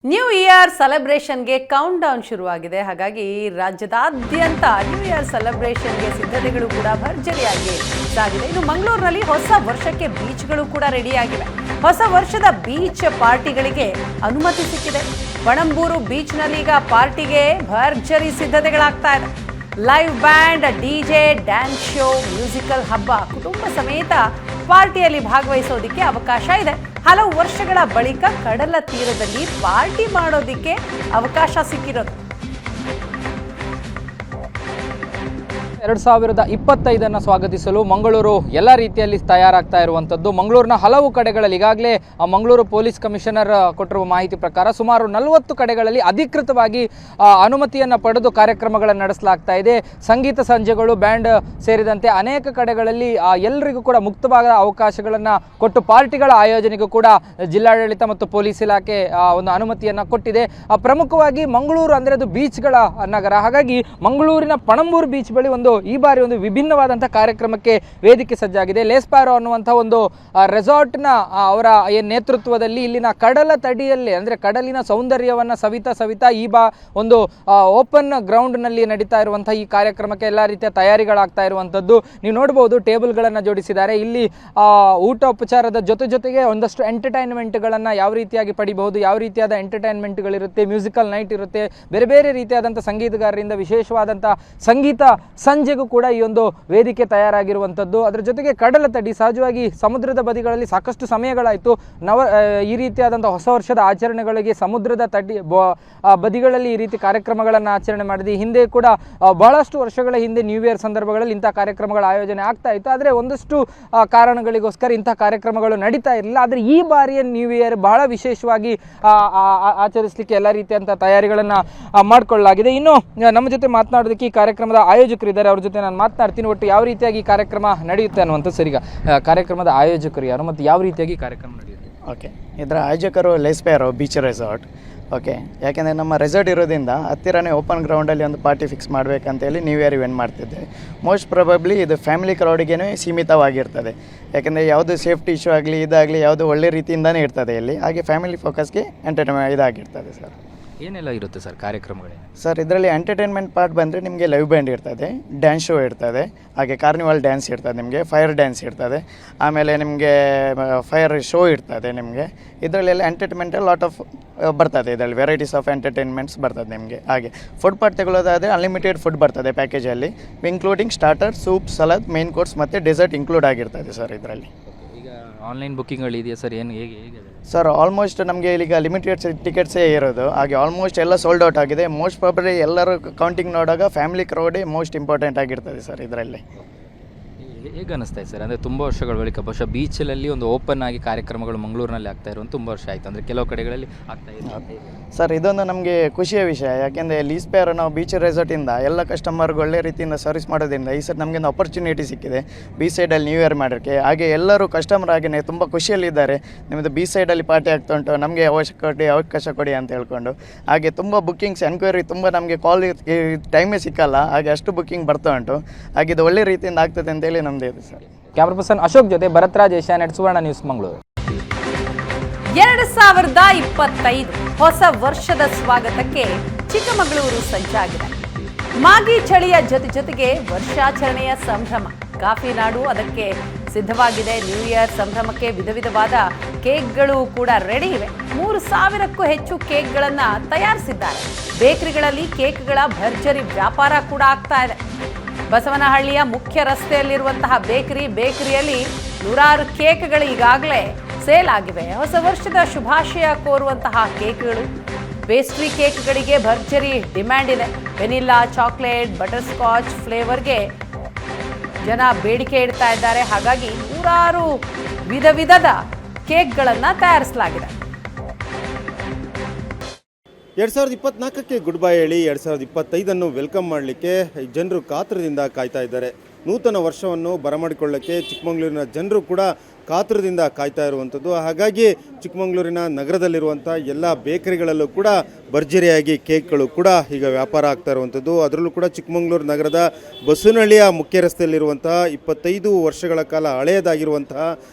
New year ಸೆಲೆಬ್ರೇಷನ್ಗೆ count down ಶುರುವಾಗಿದೆ. ಹಾಗಾಗಿ ರಾಜ್ಯದಾದ್ಯಂತ ನ್ಯೂ ಇಯರ್ ಸೆಲೆಬ್ರೇಷನ್ಗೆ ಸಿದ್ಧತೆಗಳು ಕೂಡ ಭರ್ಜರಿಯಾಗಿ ಸಾಗಿದೆ. ಇನ್ನು ಮಂಗಳೂರಿನಲ್ಲಿ ಹೊಸ ವರ್ಷಕ್ಕೆ ಬೀಚ್ಗಳು ಕೂಡ ರೆಡಿಯಾಗಿವೆ. ಹೊಸ ವರ್ಷದ ಬೀಚ್ ಪಾರ್ಟಿಗಳಿಗೆ ಅನುಮತಿ ಸಿಕ್ಕಿದೆ. ಪಣಂಬೂರು ಬೀಚ್ನಲ್ಲಿ ಈಗ ಪಾರ್ಟಿಗೆ ಭರ್ಜರಿ ಸಿದ್ಧತೆಗಳಾಗ್ತಾ ಇದೆ. Live band, DJ, dance show, musical ಹಬ್ಬ, ಕುಟುಂಬ ಸಮೇತ ಪಾರ್ಟಿಯಲ್ಲಿ ಭಾಗವಹಿಸೋದಕ್ಕೆ ಅವಕಾಶ ಇದೆ. ಹಲವು ವರ್ಷಗಳ ಬಳಿಕ ಕಡಲ ತೀರದಲ್ಲಿ ಪಾರ್ಟಿ ಮಾಡೋದಕ್ಕೆ ಅವಕಾಶ ಸಿಕ್ಕಿರೋದು. 2025 ಸ್ವಾಗತಿಸಲು ಮಂಗಳೂರು ಎಲ್ಲ ರೀತಿಯಲ್ಲಿ ತಯಾರಾಗ್ತಾ ಇರುವಂಥದ್ದು. ಮಂಗಳೂರಿನ ಹಲವು ಕಡೆಗಳಲ್ಲಿ ಈಗಾಗಲೇ ಮಂಗಳೂರು ಪೊಲೀಸ್ ಕಮಿಷನರ್ ಕೊಟ್ಟಿರುವ ಮಾಹಿತಿ ಪ್ರಕಾರ ಸುಮಾರು 40 ಕಡೆಗಳಲ್ಲಿ ಅಧಿಕೃತವಾಗಿ ಅನುಮತಿಯನ್ನು ಪಡೆದು ಕಾರ್ಯಕ್ರಮಗಳನ್ನು ನಡೆಸಲಾಗ್ತಾ ಇದೆ. ಸಂಗೀತ ಸಂಜೆಗಳು, ಬ್ಯಾಂಡ್ ಸೇರಿದಂತೆ ಅನೇಕ ಕಡೆಗಳಲ್ಲಿ ಎಲ್ಲರಿಗೂ ಕೂಡ ಮುಕ್ತವಾದ ಅವಕಾಶಗಳನ್ನು ಕೊಟ್ಟು ಪಾರ್ಟಿಗಳ ಆಯೋಜನೆಗೂ ಕೂಡ ಜಿಲ್ಲಾಡಳಿತ ಮತ್ತು ಪೊಲೀಸ್ ಇಲಾಖೆ ಒಂದು ಅನುಮತಿಯನ್ನು ಕೊಟ್ಟಿದೆ. ಪ್ರಮುಖವಾಗಿ ಮಂಗಳೂರು ಅಂದರೆ ಅದು ಬೀಚ್ಗಳ ನಗರ. ಹಾಗಾಗಿ ಮಂಗಳೂರಿನ ಪಣಂಬೂರು ಬೀಚ್ ಬಳಿ ಈ ಬಾರಿ ಒಂದು ವಿಭಿನ್ನವಾದಂಥ ಕಾರ್ಯಕ್ರಮಕ್ಕೆ ವೇದಿಕೆ ಸಜ್ಜಾಗಿದೆ. ಲೇಸ್ಪಾರೋ ಅನ್ನುವಂಥ ಒಂದು ರೆಸಾರ್ಟ್ನ ಅವರ ನೇತೃತ್ವದಲ್ಲಿ ಇಲ್ಲಿನ ಕಡಲ ತಡಿಯಲ್ಲಿ ಅಂದರೆ ಕಡಲಿನ ಸೌಂದರ್ಯವನ್ನು ಸವಿತಾ ಒಂದು ಓಪನ್ ಗ್ರೌಂಡ್ನಲ್ಲಿ ನಡೀತಾ ಇರುವಂಥ ಈ ಕಾರ್ಯಕ್ರಮಕ್ಕೆ ಎಲ್ಲ ರೀತಿಯ ತಯಾರಿಗಳಾಗ್ತಾ ಇರುವಂಥದ್ದು. ನೀವು ನೋಡ್ಬೋದು, ಟೇಬಲ್ಗಳನ್ನು ಜೋಡಿಸಿದ್ದಾರೆ. ಇಲ್ಲಿ ಊಟ ಉಪಚಾರದ ಜೊತೆಗೆ ಒಂದಷ್ಟು ಎಂಟರ್ಟೈನ್ಮೆಂಟ್ಗಳನ್ನು ಯಾವ ರೀತಿಯಾಗಿ ಪಡಿಬಹುದು, ಯಾವ ರೀತಿಯಾದ ಎಂಟರ್ಟೈನ್ಮೆಂಟ್ಗಳಿರುತ್ತೆ, ಮ್ಯೂಸಿಕಲ್ ನೈಟ್ ಇರುತ್ತೆ, ಬೇರೆ ರೀತಿಯಾದಂಥ ಸಂಗೀತಗಾರರಿಂದ ವಿಶೇಷವಾದಂಥ ಸಂಗೀತ ಸಂಜೆಗೂ ಕೂಡ ಈ ಒಂದು ವೇದಿಕೆ ತಯಾರಾಗಿರುವಂಥದ್ದು. ಅದರ ಜೊತೆಗೆ ಕಡಲ ತಡಿ, ಸಹಜವಾಗಿ ಸಮುದ್ರದ ಬದಿಗಳಲ್ಲಿ ಸಾಕಷ್ಟು ಸಮಯಗಳಾಯಿತು ಈ ರೀತಿಯಾದಂಥ ಹೊಸ ವರ್ಷದ ಆಚರಣೆಗಳಿಗೆ ಸಮುದ್ರದ ತಡಿ ಬದಿಗಳಲ್ಲಿ ಈ ರೀತಿ ಕಾರ್ಯಕ್ರಮಗಳನ್ನು ಆಚರಣೆ ಮಾಡಿದ್ವಿ. ಹಿಂದೆ ಕೂಡ ಬಹಳಷ್ಟು ವರ್ಷಗಳ ಹಿಂದೆ ನ್ಯೂ ಇಯರ್ ಸಂದರ್ಭಗಳಲ್ಲಿ ಇಂಥ ಕಾರ್ಯಕ್ರಮಗಳ ಆಯೋಜನೆ ಆಗ್ತಾ ಇತ್ತು. ಆದರೆ ಒಂದಷ್ಟು ಕಾರಣಗಳಿಗೋಸ್ಕರ ಇಂಥ ಕಾರ್ಯಕ್ರಮಗಳು ನಡೀತಾ ಇರಲಿಲ್ಲ. ಆದರೆ ಈ ಬಾರಿಯ ನ್ಯೂ ಇಯರ್ ಬಹಳ ವಿಶೇಷವಾಗಿ ಆಚರಿಸಲಿಕ್ಕೆ ಎಲ್ಲ ರೀತಿಯಂಥ ತಯಾರಿಗಳನ್ನು ಮಾಡಿಕೊಳ್ಳಲಾಗಿದೆ. ಇನ್ನು ನಮ್ಮ ಜೊತೆ ಮಾತನಾಡೋದಕ್ಕೆ ಈ ಕಾರ್ಯಕ್ರಮದ ಆಯೋಜಕರಿದ್ದಾರೆ, ಅವ್ರ ಜೊತೆ ನಾನು ಮಾತನಾಡ್ತೀನಿ. ಒಟ್ಟು ಯಾವ ರೀತಿಯಾಗಿ ಕಾರ್ಯಕ್ರಮ ನಡೆಯುತ್ತೆ ಅನ್ನುವಂಥ ಸರಿಗ ಕಾರ್ಯಕ್ರಮದ ಆಯೋಜಕರು ಯಾರು ಮತ್ತು ಯಾವ ರೀತಿಯಾಗಿ ಕಾರ್ಯಕ್ರಮ ನಡೆಯುತ್ತೆ? ಓಕೆ, ಇದರ ಆಯೋಜಕರು ಲೇಸ್ಪಾರೋ ಬೀಚ್ ರೆಸಾರ್ಟ್. ಓಕೆ, ಯಾಕೆಂದರೆ ನಮ್ಮ ರೆಸಾರ್ಟ್ ಇರೋದ್ರಿಂದ ಹತ್ತಿರನೇ ಓಪನ್ ಗ್ರೌಂಡಲ್ಲಿ ಒಂದು ಪಾರ್ಟಿ ಫಿಕ್ಸ್ ಮಾಡಬೇಕಂತೇಳಿ ನ್ಯೂ ಇಯರ್ ಇವೆಂಟ್ ಮಾಡ್ತಿದ್ದೆ. ಮೋಸ್ಟ್ ಪ್ರಾಬಬ್ಲಿ ಇದು ಫ್ಯಾಮಿಲಿ ಕ್ರೌಡಿಗೇ ಸೀಮಿತವಾಗಿರ್ತದೆ. ಯಾಕೆಂದರೆ ಯಾವುದು ಸೇಫ್ಟಿ ಇಶ್ಯೂ ಆಗಲಿ ಇದಾಗಲಿ ಯಾವುದು ಒಳ್ಳೆ ರೀತಿಯಿಂದನೇ ಇರ್ತದೆ ಇಲ್ಲಿ. ಹಾಗೆ ಫ್ಯಾಮಿಲಿ ಫೋಕಸ್ಗೆ ಎಂಟರ್ಟೈನ್ಮೆಂಟ್ ಇದಾಗಿರ್ತದೆ ಸರ್. ಏನೆಲ್ಲ ಇರುತ್ತೆ ಸರ್ ಕಾರ್ಯಕ್ರಮಗಳೇ? ಸರ್, ಇದರಲ್ಲಿ ಎಂಟರ್ಟೈನ್ಮೆಂಟ್ ಪಾರ್ಟ್ ಬಂದರೆ ನಿಮಗೆ ಲೈವ್ ಬ್ಯಾಂಡ್ ಇರ್ತದೆ, ಡ್ಯಾನ್ಸ್ ಶೋ ಇರ್ತದೆ, ಹಾಗೆ ಕಾರ್ನಿವಲ್ ಡ್ಯಾನ್ಸ್ ಇರ್ತದೆ, ನಿಮಗೆ ಫೈರ್ ಡ್ಯಾನ್ಸ್ ಇರ್ತದೆ, ಆಮೇಲೆ ನಿಮಗೆ ಫೈರ್ ಶೋ ಇರ್ತದೆ. ನಿಮಗೆ ಇದರಲ್ಲೆಲ್ಲ ಎಂಟರ್ಟೈನ್ಮೆಂಟಲ್ಲಿ ಲಾಟ್ ಆಫ್ ಬರ್ತದೆ. ಇದರಲ್ಲಿ ವೆರೈಟೀಸ್ ಆಫ್ ಎಂಟರ್ಟೈನ್ಮೆಂಟ್ಸ್ ಬರ್ತದೆ ನಿಮಗೆ. ಹಾಗೆ ಫುಡ್ ಪಾರ್ಟ್ ತಗೊಳ್ಳೋದಾದರೆ ಅನ್ಲಿಮಿಟೆಡ್ ಫುಡ್ ಬರ್ತದೆ ಪ್ಯಾಕೇಜಲ್ಲಿ, including starter, soup, salad, main course ಮತ್ತು ಡೆಸರ್ಟ್ ಇನ್ಕ್ಲೂಡ್ ಆಗಿರ್ತದೆ ಸರ್ ಇದರಲ್ಲಿ. ಈಗ ಆನ್ಲೈನ್ ಬುಕ್ಕಿಂಗ್ಗಳು ಇದೆಯಾ ಸರ್? ಹೇಗೆ ಸರ್, ಆಲ್ಮೋಸ್ಟ್ ನಮಗೆ ಈಗ ಲಿಮಿಟೆಡ್ ಟಿಕೆಟ್ಸೇ ಇರೋದು. ಹಾಗೆ ಆಲ್ಮೋಸ್ಟ್ ಎಲ್ಲ ಸೋಲ್ಡ್ ಔಟ್ ಆಗಿದೆ. ಮೋಸ್ಟ್ ಪ್ರಾಬಬ್ಲಿ ಎಲ್ಲರೂ ಕೌಂಟಿಂಗ್ ನೋಡಾಗ ಫ್ಯಾಮಿಲಿ ಕ್ರೌಡೇ ಮೋಸ್ಟ್ ಇಂಪಾರ್ಟೆಂಟ್ ಆಗಿರ್ತದೆ ಸರ್ ಇದರಲ್ಲಿ. ಹೇಗೆ ಅನ್ನಿಸ್ತಾ ಇದೆ ಸರ್? ಅಂದರೆ ತುಂಬ ವರ್ಷಗಳ ಬಳಿಕ ಬಹುಶಃ ಬೀಚಲ್ಲಿ ಒಂದು ಓಪನ್ ಆಗಿ ಕಾರ್ಯಕ್ರಮಗಳು ಮಂಗಳೂರಿನಲ್ಲಿ ಆಗ್ತಾ ಇರುವಂಥ ತುಂಬ ವರ್ಷ ಆಯಿತು. ಅಂದರೆ ಕೆಲವು ಕಡೆಗಳಲ್ಲಿ ಆಗ್ತಾ ಇದೆ ಸರ್. ಇದೊಂದು ನಮಗೆ ಖುಷಿಯ ವಿಷಯ. ಯಾಕೆಂದರೆ ಲೇಸ್ಪಾರೋ ನಾವು ಬೀಚ್ ರೆಸಾರ್ಟಿಂದ ಎಲ್ಲ ಕಸ್ಟಮರ್ಗೆ ಒಳ್ಳೆ ರೀತಿಯಿಂದ ಸರ್ವಿಸ್ ಮಾಡೋದ್ರಿಂದ ಈ ಸರ್ ನಮಗೆ ಒಂದು ಅಪರ್ಚುನಿಟಿ ಸಿಕ್ಕಿದೆ ಬೀಚ್ ಸೈಡಲ್ಲಿ ನ್ಯೂ ಇಯರ್ ಮಾಡೋಕ್ಕೆ. ಹಾಗೆ ಎಲ್ಲರೂ ಕಸ್ಟಮರ್ ಆಗಿಯೇ ತುಂಬ ಖುಷಿಯಲ್ಲಿದ್ದಾರೆ. ನಿಮ್ಮದು ಬೀಚ್ ಸೈಡಲ್ಲಿ ಪಾರ್ಟಿ ಆಗ್ತಾ ಉಂಟು, ನಮಗೆ ಅವಕಾಶ ಕೊಡಿ ಅಂತ ಹೇಳ್ಕೊಂಡು. ಹಾಗೆ ತುಂಬ ಬುಕ್ಕಿಂಗ್ಸ್ ಎನ್ಕ್ವೈರಿ ತುಂಬ ನಮಗೆ ಕಾಲ್ ಟೈಮೇ ಸಿಕ್ಕಲ್ಲ. ಹಾಗೆ ಅಷ್ಟು ಬುಕ್ಕಿಂಗ್ ಬರ್ತಾ ಉಂಟು. ಹಾಗೆ ಇದು ಒಳ್ಳೆ ರೀತಿಯಿಂದ ಆಗ್ತದೆ ಅಂತೇಳಿ ನಮ್ಮದು ಇದೆ ಸರ್. ಕ್ಯಾಮ್ರಾ ಪರ್ಸನ್ ಅಶೋಕ್ ಜೊತೆ ಭರತ್ರಾಜ್, ಏಷ್ಯಾನೆಟ್ ಸುವರ್ಣ ನ್ಯೂಸ್, ಮಂಗಳೂರು. 2025 ಹೊಸ ವರ್ಷದ ಸ್ವಾಗತಕ್ಕೆ ಚಿಕ್ಕಮಗಳೂರು ಸಜ್ಜಾಗಿದೆ. ಮಾಗಿ ಚಳಿಯ ಜೊತೆಗೆ ವರ್ಷಾಚರಣೆಯ ಸಂಭ್ರಮ. ಕಾಫಿ ನಾಡು ಅದಕ್ಕೆ ಸಿದ್ಧವಾಗಿದೆ. ನ್ಯೂ ಇಯರ್ ಸಂಭ್ರಮಕ್ಕೆ ವಿಧವಾದ ಕೇಕ್ಗಳು ಕೂಡ ರೆಡಿ ಇವೆ. 3000ಕ್ಕೂ ಹೆಚ್ಚು ಕೇಕ್ಗಳನ್ನು ತಯಾರಿಸಿದ್ದಾರೆ. ಬೇಕರಿಗಳಲ್ಲಿ ಕೇಕ್ಗಳ ಭರ್ಜರಿ ವ್ಯಾಪಾರ ಕೂಡ ಆಗ್ತಾ ಇದೆ. ಬಸವನಹಳ್ಳಿಯ ಮುಖ್ಯ ರಸ್ತೆಯಲ್ಲಿರುವಂತಹ ಬೇಕರಿಯಲ್ಲಿ 100 ಕೇಕ್ಗಳು ಈಗಾಗಲೇ ಸೇಲ್ ಆಗಿವೆ. ಹೊಸ ವರ್ಷದ ಶುಭಾಶಯ ಕೋರುವಂತಹ ಕೇಕ್ಗಳು, ಪೇಸ್ಟ್ರಿ ಕೇಕ್ಗಳಿಗೆ ಭರ್ಜರಿ ಡಿಮ್ಯಾಂಡ್ ಇದೆ. ವೆನಿಲ್ಲಾ, ಚಾಕ್ಲೇಟ್, ಬಟರ್ ಸ್ಕಾಚ್ ಫ್ಲೇವರ್ಗೆ ಜನ ಬೇಡಿಕೆ ಇಡ್ತಾ ಇದ್ದಾರೆ. ಹಾಗಾಗಿ 100 ವಿಧದ ಕೇಕ್ಗಳನ್ನು ತಯಾರಿಸಲಾಗಿದೆ. 2024ಕ್ಕೆ ಗುಡ್ ಬೈ ಹೇಳಿ 2025 ವೆಲ್ಕಮ್ ಮಾಡಲಿಕ್ಕೆ ಜನರು ಕಾತರದಿಂದ ಕಾಯ್ತಾ ಇದ್ದಾರೆ. ನೂತನ ವರ್ಷವನ್ನು ಬರಮಾಡಿಕೊಳ್ಳೋಕ್ಕೆ ಚಿಕ್ಕಮಗಳೂರಿನ ಜನರು ಕೂಡ ಕಾತರದಿಂದ ಕಾಯ್ತಾ ಇರುವಂಥದ್ದು. ಹಾಗಾಗಿ ಚಿಕ್ಕಮಗಳೂರಿನ ನಗರದಲ್ಲಿರುವಂಥ ಎಲ್ಲ ಬೇಕರಿಗಳಲ್ಲೂ ಕೂಡ ಭರ್ಜರಿಯಾಗಿ ಕೇಕ್ಗಳು ಕೂಡ ಈಗ ವ್ಯಾಪಾರ ಆಗ್ತಾ ಇರುವಂಥದ್ದು. ಅದರಲ್ಲೂ ಕೂಡ ಚಿಕ್ಕಮಗಳೂರು ನಗರದ ಬಸವನಹಳ್ಳಿಯ ಮುಖ್ಯ ರಸ್ತೆಯಲ್ಲಿರುವಂಥ 25 ವರ್ಷಗಳ ಕಾಲ ಹಳೆಯದಾಗಿರುವಂತಹ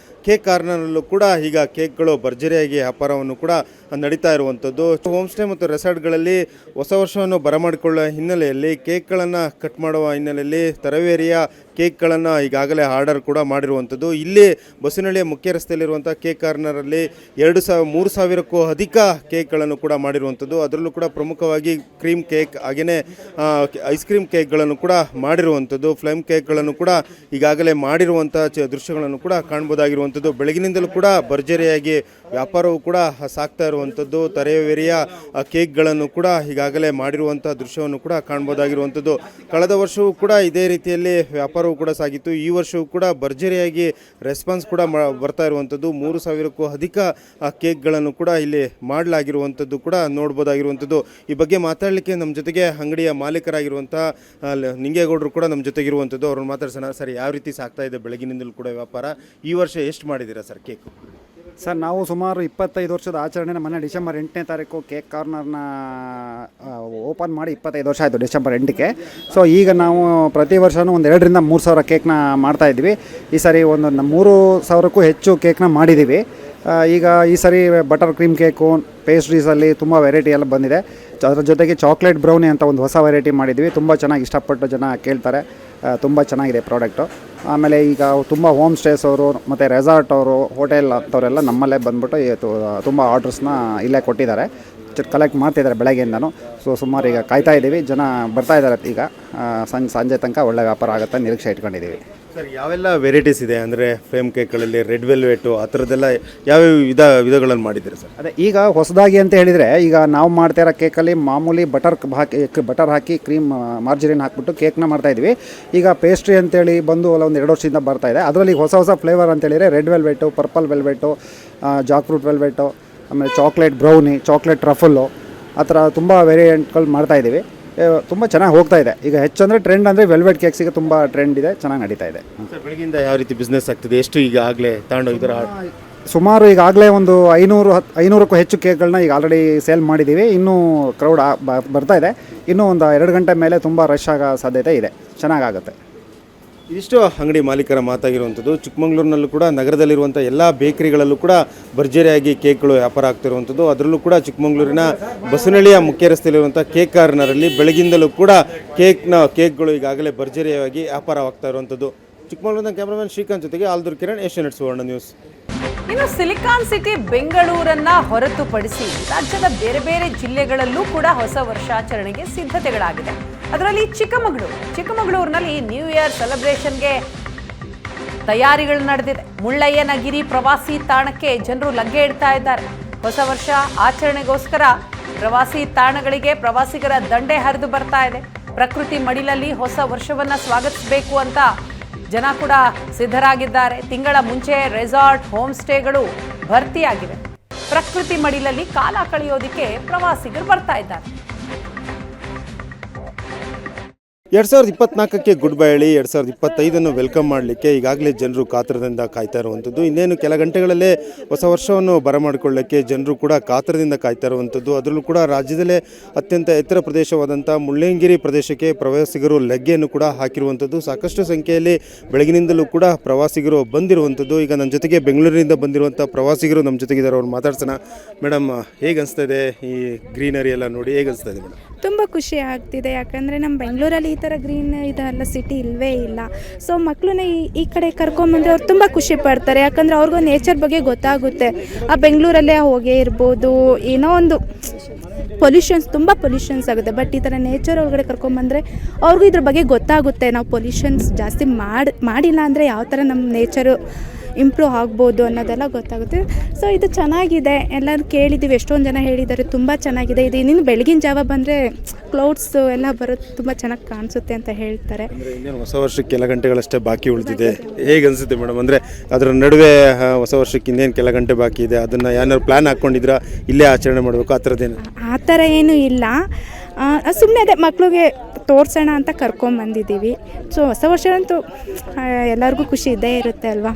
ಕೇಕ್ ಕಾರ್ನರಲ್ಲೂ ಕೂಡ ಈಗ ಕೇಕ್ಗಳು ಭರ್ಜರಿಯಾಗಿ ವ್ಯಾಪಾರವನ್ನು ಕೂಡ ನಡೀತಾ ಇರುವಂಥದ್ದು. ಹೋಮ್ ಸ್ಟೇ ಮತ್ತು ರೆಸಾರ್ಟ್ಗಳಲ್ಲಿ ಹೊಸ ವರ್ಷವನ್ನು ಬರಮಾಡಿಕೊಳ್ಳುವ ಹಿನ್ನೆಲೆಯಲ್ಲಿ ಕೇಕ್ಗಳನ್ನು ಕಟ್ ಮಾಡುವ ಹಿನ್ನೆಲೆಯಲ್ಲಿ ತರವೇರಿಯ ಕೇಕ್ಗಳನ್ನು ಈಗಾಗಲೇ ಆರ್ಡರ್ ಕೂಡ ಮಾಡಿರುವಂಥದ್ದು. ಇಲ್ಲಿ ಬಸವನಹಳ್ಳಿಯ ಮುಖ್ಯ ರಸ್ತೆಯಲ್ಲಿರುವಂಥ ಕೇಕ್ ಕಾರ್ನರಲ್ಲಿ 3,000ಕ್ಕೂ ಅಧಿಕ ಕೇಕ್ಗಳನ್ನು ಕೂಡ ಮಾಡಿರುವಂಥದ್ದು. ಅದರಲ್ಲೂ ಕೂಡ ಪ್ರಮುಖವಾಗಿ ಕ್ರೀಮ್ ಕೇಕ್ ಹಾಗೆಯೇ ಐಸ್ ಕ್ರೀಮ್ ಕೇಕ್ಗಳನ್ನು ಕೂಡ ಮಾಡಿರುವಂಥದ್ದು. ಫ್ಲೈಮ್ ಕೇಕ್ಗಳನ್ನು ಕೂಡ ಈಗಾಗಲೇ ಮಾಡಿರುವಂಥ ದೃಶ್ಯಗಳನ್ನು ಕೂಡ ಕಾಣ್ಬೋದಾಗಿರುವಂಥದ್ದು. ಬೆಳಗಿನಿಂದಲೂ ಕೂಡ ಭರ್ಜರಿಯಾಗಿ ವ್ಯಾಪಾರವು ಕೂಡ ಸಾಗ್ತಾ ಇರುವಂಥದ್ದು. ತರವೇರಿಯ ಕೇಕ್ಗಳನ್ನು ಕೂಡ ಈಗಾಗಲೇ ಮಾಡಿರುವಂಥ ದೃಶ್ಯವನ್ನು ಕೂಡ ಕಾಣ್ಬೋದಾಗಿರುವಂಥದ್ದು. ಕಳೆದ ವರ್ಷವೂ ಕೂಡ ಇದೇ ರೀತಿಯಲ್ಲಿ ವ್ಯಾಪಾರವು ಕೂಡ ಸಾಗಿತ್ತು. ಈ ವರ್ಷವೂ ಕೂಡ ಭರ್ಜರಿಯಾಗಿ ರೆಸ್ಪಾನ್ಸ್ ಕೂಡ ಬರ್ತಾ ಇರುವಂಥದ್ದು. 3,000ಕ್ಕೂ ಅಧಿಕ ಕೇಕ್ಗಳನ್ನು ಕೂಡ ಇಲ್ಲಿ ಮಾಡಲಾಗಿರುವಂಥದ್ದು ಕೂಡ ನೋಡ್ಬೋದಾಗಿರುವಂಥದ್ದು. ಈ ಬಗ್ಗೆ ಮಾತಾಡಲಿಕ್ಕೆ ನಮ್ಮ ಜೊತೆಗೆ ಅಂಗಡಿಯ ಮಾಲೀಕರಾಗಿರುವಂಥ ನಿಂಗೇಗೌಡರು ಕೂಡ ನಮ್ಮ ಜೊತೆಗಿರುವಂಥದ್ದು. ಅವ್ರನ್ನ ಮಾತಾಡ್ಸೋಣ. ಸರ್, ಯಾವ ರೀತಿ ಸಾಗ್ತಾ ಇದೆ ಬೆಳಗಿನಿಂದಲೂ ಕೂಡ ವ್ಯಾಪಾರ? ಈ ವರ್ಷ ಎಷ್ಟು ಮಾಡಿದ್ದೀರಾ ಸರ್ ಕೇಕು? ಸರ್, ನಾವು ಸುಮಾರು 25 ವರ್ಷದ ಆಚರಣೆನ ಮೊನ್ನೆ ಡಿಸೆಂಬರ್ 8ನೇ ತಾರೀಕು ಕೇಕ್ ಕಾರ್ನರ್ನ ಓಪನ್ ಮಾಡಿ 25 ವರ್ಷ ಆಯಿತು ಡಿಸೆಂಬರ್ 8ಕ್ಕೆ. ಸೊ ಈಗ ನಾವು ಪ್ರತಿ ವರ್ಷವೂ ಒಂದು 2,000 ರಿಂದ 3,000 ಕೇಕ್ನ ಮಾಡ್ತಾಯಿದ್ವಿ. ಈ ಸಾರಿ ಒಂದು 3,000ಕ್ಕೂ ಹೆಚ್ಚು ಕೇಕ್ನ ಮಾಡಿದ್ದೀವಿ. ಈಗ ಈ ಸರಿ ಬಟರ್ ಕ್ರೀಮ್ ಕೇಕು, ಪೇಸ್ಟ್ರೀಸಲ್ಲಿ ತುಂಬ ವೆರೈಟಿ ಎಲ್ಲ ಬಂದಿದೆ. ಅದರ ಜೊತೆಗೆ ಚಾಕ್ಲೇಟ್ ಬ್ರೌನಿ ಅಂತ ಒಂದು ಹೊಸ ವೆರೈಟಿ ಮಾಡಿದ್ವಿ. ತುಂಬ ಚೆನ್ನಾಗಿ ಇಷ್ಟಪಟ್ಟು ಜನ ಕೇಳ್ತಾರೆ. ತುಂಬ ಚೆನ್ನಾಗಿದೆ ಪ್ರಾಡಕ್ಟು. ಆಮೇಲೆ ಈಗ ತುಂಬ ಹೋಮ್ ಸ್ಟೇಸ್ ಅವರು ಮತ್ತು ರೆಸಾರ್ಟ್ ಅವರು, ಹೋಟೆಲ್ ಅಂಥವರೆಲ್ಲ ನಮ್ಮಲ್ಲೇ ಬಂದ್ಬಿಟ್ಟು ತುಂಬ ಆರ್ಡ್ರಸ್ನ ಇಲ್ಲೇ ಕೊಟ್ಟಿದ್ದಾರೆ. ಕಲೆಕ್ಟ್ ಮಾಡ್ತಿದ್ದಾರೆ ಬೆಳಗ್ಗೆಯಿಂದನೂ. ಸೊ ಸುಮಾರು ಈಗ ಕಾಯ್ತಾ ಇದ್ದೀವಿ, ಜನ ಬರ್ತಾ ಇದ್ದಾರೆ. ಈಗ ಸಂಜೆ ತನಕ ಒಳ್ಳೆ ವ್ಯಾಪಾರ ಆಗುತ್ತೆ ನಿರೀಕ್ಷೆ ಇಟ್ಕೊಂಡಿದ್ದೀವಿ. ಸರ್, ಯಾವೆಲ್ಲ ವೆರೈಟೀಸ್ ಇದೆ? ಅಂದರೆ ಫ್ಲೇಮ್ ಕೇಕ್ಗಳಲ್ಲಿ ರೆಡ್ ವೆಲ್ವೆಟು ಆ ಥರದ್ದೆಲ್ಲ ಯಾವ್ಯಾವ ವಿಧಗಳನ್ನು ಮಾಡಿದ್ದೀರಿ ಸರ್? ಅದೇ ಈಗ ಹೊಸದಾಗಿ ಅಂತ ಹೇಳಿದರೆ, ಈಗ ನಾವು ಮಾಡ್ತಾ ಇರೋ ಕೇಕಲ್ಲಿ ಮಾಮೂಲಿ ಬಟರ್ ಹಾಕಿ ಕ್ರೀಮ್ ಮಾರ್ಜರಿನ್ ಹಾಕ್ಬಿಟ್ಟು ಕೇಕ್ನ ಮಾಡ್ತಾಯಿದ್ವಿ. ಈಗ ಪೇಸ್ಟ್ರಿ ಅಂತೇಳಿ ಬಂದು ಒಂದು 2 ವರ್ಷದಿಂದ ಬರ್ತಾಯಿದೆ. ಅದರಲ್ಲಿ ಹೊಸ ಫ್ಲೇವರ್ ಅಂತೇಳಿದರೆ red velvet, purple velvet, Jack fruit velvet, ಆಮೇಲೆ ಚಾಕ್ಲೇಟ್ ಬ್ರೌನಿ, ಚಾಕ್ಲೇಟ್ ಟ್ರಫಲ್ಲು, ಆ ಥರ ತುಂಬ ವೇರಿಯಂಟ್ಗಳು ಮಾಡ್ತಾಯಿದ್ದೀವಿ. ತುಂಬ ಚೆನ್ನಾಗಿ ಹೋಗ್ತಾ ಇದೆ. ಈಗ ಹೆಚ್ಚಂದರೆ ಟ್ರೆಂಡ್ ಅಂದರೆ ವೆಲ್ವೆಟ್ ಕೇಕ್ಸಿಗೆ ತುಂಬ ಟ್ರೆಂಡ್ ಇದೆ, ಚೆನ್ನಾಗಿ ನಡೀತಾ ಇದೆ. ಸರ್, ಬೆಳಗಿಂದ ಯಾವ ರೀತಿ ಬಿಸ್ನೆಸ್ ಆಗ್ತಿದೆ? ಎಷ್ಟು ಈಗ ಆಗಲೇ ತಗೊಂಡೋಗಿದ್ದೀರಾ? ಸುಮಾರು ಈಗಾಗಲೇ ಒಂದು 500ಕ್ಕೂ ಹೆಚ್ಚು ಕೇಕ್ಗಳನ್ನ ಈಗ ಆಲ್ರೆಡಿ ಸೇಲ್ ಮಾಡಿದ್ದೀವಿ. ಇನ್ನೂ ಕ್ರೌಡ್ ಬರ್ತಾ ಇದೆ. ಇನ್ನೂ ಒಂದು 2 ಗಂಟೆ ಮೇಲೆ ತುಂಬ ರಶ್ ಆಗೋ ಸಾಧ್ಯತೆ ಇದೆ. ಚೆನ್ನಾಗಾಗುತ್ತೆ. ಇದಿಷ್ಟು ಅಂಗಡಿ ಮಾಲೀಕರ ಮಾತಾಗಿರುವಂಥದ್ದು. ಚಿಕ್ಕಮಗಳೂರಿನಲ್ಲೂ ಕೂಡ ನಗರದಲ್ಲಿರುವಂಥ ಎಲ್ಲ ಬೇಕರಿಗಳಲ್ಲೂ ಕೂಡ ಭರ್ಜರಿಯಾಗಿ ಕೇಕ್ಗಳು ವ್ಯಾಪಾರ ಆಗ್ತಿರುವಂಥದ್ದು. ಅದರಲ್ಲೂ ಕೂಡ ಚಿಕ್ಕಮಗಳೂರಿನ ಬಸವನಹಳ್ಳಿಯ ಮುಖ್ಯ ರಸ್ತೆಯಲ್ಲಿರುವಂಥ ಕೇಕ್ ಕಾರ್ನರಲ್ಲಿ ಬೆಳಗಿಂದಲೂ ಕೂಡ ಕೇಕ್ಗಳು ಈಗಾಗಲೇ ಭರ್ಜರಿಯಾಗಿ ವ್ಯಾಪಾರವಾಗ್ತಾ ಇರುವಂಥದ್ದು. ಚಿಕ್ಕಮಗಳೂರಿನ ಕ್ಯಾಮ್ರಾಮನ್ ಶ್ರೀಕಾಂತ್ ಜೊತೆಗೆ ಆಲ್ದೂರ್ ಕಿರಣ್, ಏಷ್ಯಾನೆಟ್ ಸುವರ್ಣ ನ್ಯೂಸ್. ಇನ್ನು ಸಿಲಿಕಾನ್ ಸಿಟಿ ಬೆಂಗಳೂರನ್ನ ಹೊರತುಪಡಿಸಿ ರಾಜ್ಯದ ಬೇರೆ ಬೇರೆ ಜಿಲ್ಲೆಗಳಲ್ಲೂ ಕೂಡ ಹೊಸ ವರ್ಷಾಚರಣೆಗೆ ಸಿದ್ಧತೆಗಳಾಗಿದೆ. ಅದರಲ್ಲಿ ಚಿಕ್ಕಮಗಳೂರಿನಲ್ಲಿ ನ್ಯೂ ಇಯರ್ ಸೆಲೆಬ್ರೇಷನ್ಗೆ ತಯಾರಿಗಳು ನಡೆದಿದೆ. ಮುಳ್ಳಯ್ಯನಗಿರಿ ಪ್ರವಾಸಿ ತಾಣಕ್ಕೆ ಜನರು ಲಗ್ಗೆ ಇಡ್ತಾ ಇದ್ದಾರೆ. ಹೊಸ ವರ್ಷ ಆಚರಣೆಗೋಸ್ಕರ ಪ್ರವಾಸಿ ತಾಣಗಳಿಗೆ ಪ್ರವಾಸಿಗರ ದಂಡೆ ಹರಿದು ಬರ್ತಾ ಇದೆ. ಪ್ರಕೃತಿ ಮಡಿಲಲ್ಲಿ ಹೊಸ ವರ್ಷವನ್ನ ಸ್ವಾಗತಿಸಬೇಕು ಅಂತ ಜನ ಕೂಡ ಸಿದ್ಧರಾಗಿದ್ದಾರೆ. ತಿಂಗಳ ಮುಂಚೆ ರೆಸಾರ್ಟ್, ಹೋಮ್ ಸ್ಟೇಗಳು ಭರ್ತಿಯಾಗಿವೆ. ಪ್ರಕೃತಿ ಮಡಿಲಲ್ಲಿ ಕಾಲ ಕಳೆಯೋದಕ್ಕೆ ಪ್ರವಾಸಿಗರು ಬರ್ತಾ ಇದ್ದಾರೆ. 2024ಕ್ಕೆ ಗುಡ್ ಬೈ ಹೇಳಿ 2025 ವೆಲ್ಕಮ್ ಮಾಡಲಿಕ್ಕೆ ಈಗಾಗಲೇ ಜನರು ಕಾತರದಿಂದ ಕಾಯ್ತಾ ಇರುವಂಥದ್ದು. ಇನ್ನೇನು ಕೆಲ ಗಂಟೆಗಳಲ್ಲೇ ಹೊಸ ವರ್ಷವನ್ನು ಬರಮಾಡಿಕೊಳ್ಳಕ್ಕೆ ಜನರು ಕೂಡ ಕಾತರದಿಂದ ಕಾಯ್ತಾ ಇರುವಂಥದ್ದು. ಅದರಲ್ಲೂ ಕೂಡ ರಾಜ್ಯದಲ್ಲೇ ಅತ್ಯಂತ ಎತ್ತರ ಪ್ರದೇಶವಾದಂಥ ಮುಳ್ಳಯ್ಯನಗಿರಿ ಪ್ರದೇಶಕ್ಕೆ ಪ್ರವಾಸಿಗರು ಲಗ್ಗೆಯನ್ನು ಕೂಡ ಹಾಕಿರುವಂಥದ್ದು. ಸಾಕಷ್ಟು ಸಂಖ್ಯೆಯಲ್ಲಿ ಬೆಳಗಿನಿಂದಲೂ ಕೂಡ ಪ್ರವಾಸಿಗರು ಬಂದಿರುವಂಥದ್ದು. ಈಗ ನನ್ನ ಜೊತೆಗೆ ಬೆಂಗಳೂರಿನಿಂದ ಬಂದಿರುವಂಥ ಪ್ರವಾಸಿಗರು ನಮ್ಮ ಜೊತೆಗಿದ್ದಾರೆ. ಅವ್ರು ಮಾತಾಡ್ಸೋಣ. ಮೇಡಮ್, ಹೇಗೆ ಅನಿಸ್ತಾ ಇದೆ ಈ ಗ್ರೀನರಿ ಎಲ್ಲ ನೋಡಿ? ಹೇಗೆ ಅನಿಸ್ತಾ ಇದೆ ಮೇಡಮ್? ತುಂಬ ಖುಷಿ ಆಗ್ತಿದೆ. ಯಾಕಂದರೆ ನಮ್ಮ ಬೆಂಗಳೂರಲ್ಲಿ ಈ ಥರ ಗ್ರೀನ್ ಇದೆಲ್ಲ ಸಿಟಿ ಇಲ್ಲವೇ ಇಲ್ಲ. ಸೊ ಮಕ್ಕಳನ್ನ ಈ ಕಡೆ ಕರ್ಕೊಂಬಂದರೆ ಅವ್ರು ತುಂಬ ಖುಷಿ ಪಡ್ತಾರೆ. ಯಾಕಂದರೆ ಅವ್ರಿಗೂ ನೇಚರ್ ಬಗ್ಗೆ ಗೊತ್ತಾಗುತ್ತೆ. ಆ ಬೆಂಗಳೂರಲ್ಲೇ ಹೋಗೇ ಇರ್ಬೋದು, ಏನೋ ಒಂದು ತುಂಬ ಪೊಲ್ಯೂಷನ್ಸ್ ಆಗುತ್ತೆ. ಬಟ್ ಈ ಥರ ನೇಚರ್ ಒಳಗಡೆ ಕರ್ಕೊಂಬಂದರೆ ಅವ್ರಿಗೂ ಇದ್ರ ಬಗ್ಗೆ ಗೊತ್ತಾಗುತ್ತೆ. ನಾವು ಪೊಲ್ಯೂಷನ್ಸ್ ಜಾಸ್ತಿ ಮಾಡಿಲ್ಲ ಅಂದರೆ ಯಾವ ಥರ ನಮ್ಮ ನೇಚರು ಇಂಪ್ರೂವ್ ಆಗ್ಬೋದು ಅನ್ನೋದೆಲ್ಲ ಗೊತ್ತಾಗುತ್ತೆ. ಸೊ ಇದು ಚೆನ್ನಾಗಿದೆ. ಎಲ್ಲರೂ ಕೇಳಿದ್ದೀವಿ, ಎಷ್ಟೊಂದು ಜನ ಹೇಳಿದ್ದಾರೆ ತುಂಬ ಚೆನ್ನಾಗಿದೆ. ಇದು ಇನ್ನೇನು ಬೆಳಗಿನ ಜಾವ ಬಂದರೆ ಕ್ಲೌಡ್ಸ್ ಎಲ್ಲ ಬರೋದು ತುಂಬ ಚೆನ್ನಾಗಿ ಕಾಣಿಸುತ್ತೆ ಅಂತ ಹೇಳ್ತಾರೆ. ಇನ್ನೇನು ಹೊಸ ವರ್ಷಕ್ಕೆ ಕೆಲ ಗಂಟೆಗಳಷ್ಟೇ ಬಾಕಿ ಉಳಿದಿದೆ. ಹೇಗೆ ಅನಿಸುತ್ತೆ ಮೇಡಮ್? ಅಂದರೆ ಅದರ ನಡುವೆ ಹೊಸ ವರ್ಷಕ್ಕೆ ಇನ್ನೇನು ಕೆಲ ಗಂಟೆ ಬಾಕಿ ಇದೆ, ಅದನ್ನು ಏನಾದ್ರು ಪ್ಲ್ಯಾನ್ ಹಾಕ್ಕೊಂಡಿದ್ರಾ ಇಲ್ಲೇ ಆಚರಣೆ ಮಾಡಬೇಕು ಆ ಥರದ್ದೇನು? ಆ ಥರ ಏನೂ ಇಲ್ಲ. ಸುಮ್ಮನೆ ಅದೇ ಮಕ್ಕಳಿಗೆ ತೋರಿಸೋಣ ಅಂತ ಕರ್ಕೊಂಬಂದಿದ್ದೀವಿ. ಸೊ ಹೊಸ ವರ್ಷ ಅಂತೂ ಎಲ್ಲರಿಗೂ ಖುಷಿ ಇದ್ದೇ ಇರುತ್ತೆ ಅಲ್ವಾ.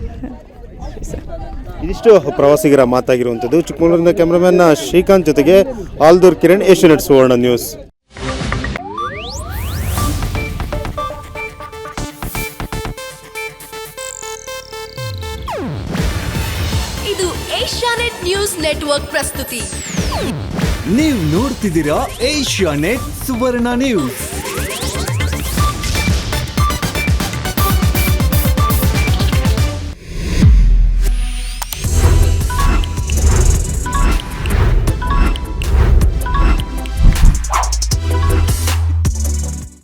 ಇದಿಷ್ಟು ಪ್ರವಾಸಿಗರ ಮಾತಾಗಿರುವಂಥದ್ದು. ಚಿಕ್ಕಮಗಳೂರಿನ ಕ್ಯಾಮ್ರಾಮನ್ ಶ್ರೀಕಾಂತ್ ಜೊತೆಗೆ ಆಲ್ದೂರ್ ಕಿರಣ್, ಏಷ್ಯಾನೆಟ್ ಸುವರ್ಣ ನ್ಯೂಸ್. ನೆಟ್ವರ್ಕ್ ಪ್ರಸ್ತುತಿ. ನೀವು ನೋಡ್ತಿದ್ದೀರಾ ಏಷ್ಯಾನೆಟ್ ಸುವರ್ಣ ನ್ಯೂಸ್.